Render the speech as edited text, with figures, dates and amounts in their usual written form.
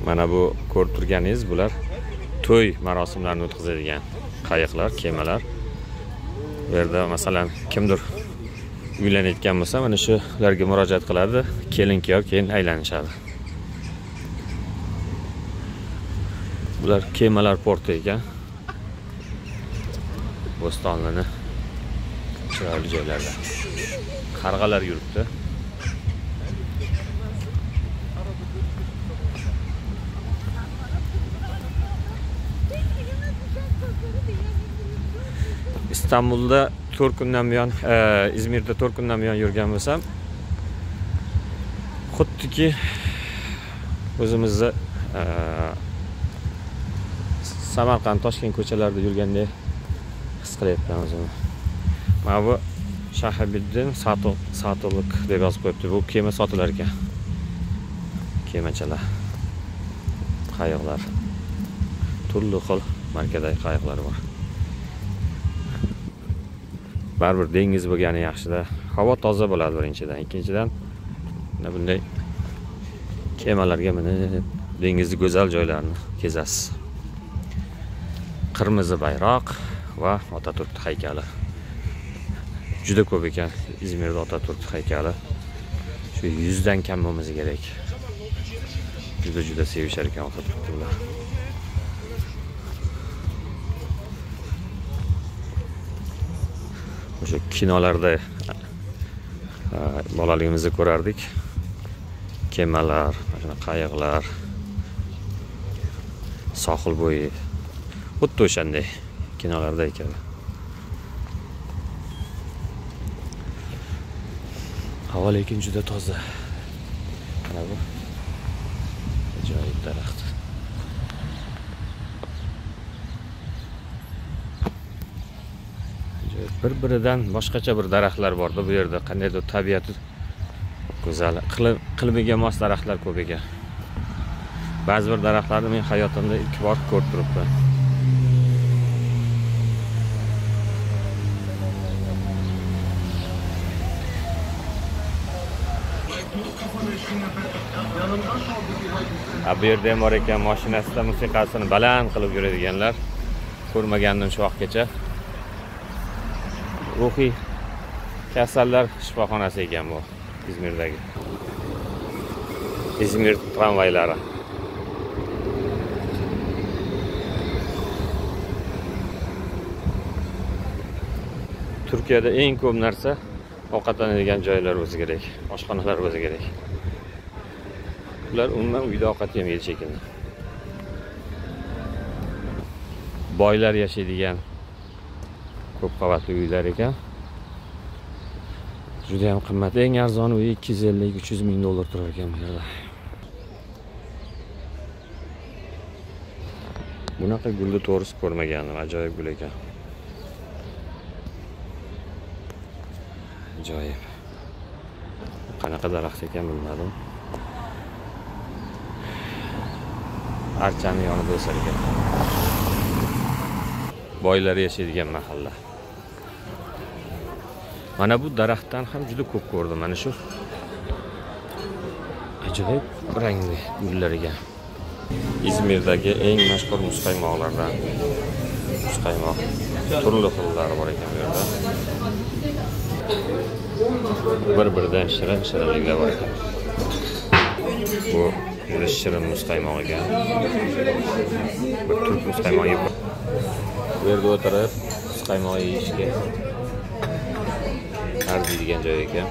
Mana bu ko'rib turganingiz bular to'y marosimlarini o'tkazadigan qayiqlar, kemalar. Bu yerda masalan kimdir uylanayotgan bo'lsa, mana shularga murojaat qiladi, kelin-kuyov keyin aylanishadi. Bular kemalar porti ekan. Bo'stonlini chiroyli joylarda. Qarg'alar yuribdi. İstanbul'da 4 kundan buyon, İzmir'de 4 kundan buyon yurgan bo'lsam, xuddiki o'zimizni Samarqand, Toshkent ko'chalarida yurgandek his qilyapman o'zimni. Mana bu Shahobiddin Satuliq deb yozib qo'yibdi. Bu kema sotilar ekan. Kemachalar, qayiqlar. Turli xil markadagi qayiqlar bor. Baribir dengiz bo'lgani yaxshi-da. Havo toza bo'ladi birinchidan, ikkinchidan bunday kemalarga minib dengizning go'zal joylarini kezasiz. Qirmizi bayroq va Otaturk haykali. Juda ko'p ekan İzmirda Otaturk haykali. Shu 100 dan kam bo'lmasa kerak. Juda sevishar ekan Otaturklar. O'sha kinolarda bolaligimizda ko'rardik. Kemalar, mana qayiqlar, sohil bo'yi. Xuddi o'shanday kinolarda ekan. Havo lekin juda toza. Mana bu ajoyib daraxt. Bir-biridan boshqacha bir daraxtlar borda bu yerda. Qandaydir tabiati go'zal, iqlimiga mos daraxtlar ko'p ekan. Ba'zi bir daraxtlarni men hayotimda ilk bor ko'rib turibman. Bu yerda ham bor ekan, mashinasida musiqasini baland qilib yuradiganlar. Ko'rmagandim shu vaqtgacha. Ruhiy kasallar shifoxonasi ekan bu İzmirdagi. İzmir tramvaylari. Turkiyada eng ko'p narsa ovqatlanadigan joylar o'zi kerak, oshxonalar o'zi kerak. Ular umuman uyda ovqat yemaydi shekilli. Boylar yashaydigan ko'p qavatli uylar ekan. Juda ham qimmat. Eng arzon uy 250-300 ming dollar turar ekan bu yerda. Bunaqa gulni to'g'risi ko'rmagandim, ajoyib gul ekan. Ajoyib. Qanaqa daraxt ekan bilmadim. Archani yonida o'sar ekan. Boylar yashaydigan mahalla. Mana bu daraxtdan ham juda ko'p ko'rdim. Mana shu ajoyib rangli gullar ekan. İzmirdagi eng mashhur muzqaymoqlardan. Muzqaymoq turli xillari bor ekan bu yerda. Bir-biridan shirinliklar bor ekan. Bu shirin muzqaymoq ekan. Bir turk muzqaymoqi. Bu yerda o'tirib muzqaymoq yeyishga arziydigan joy ekan.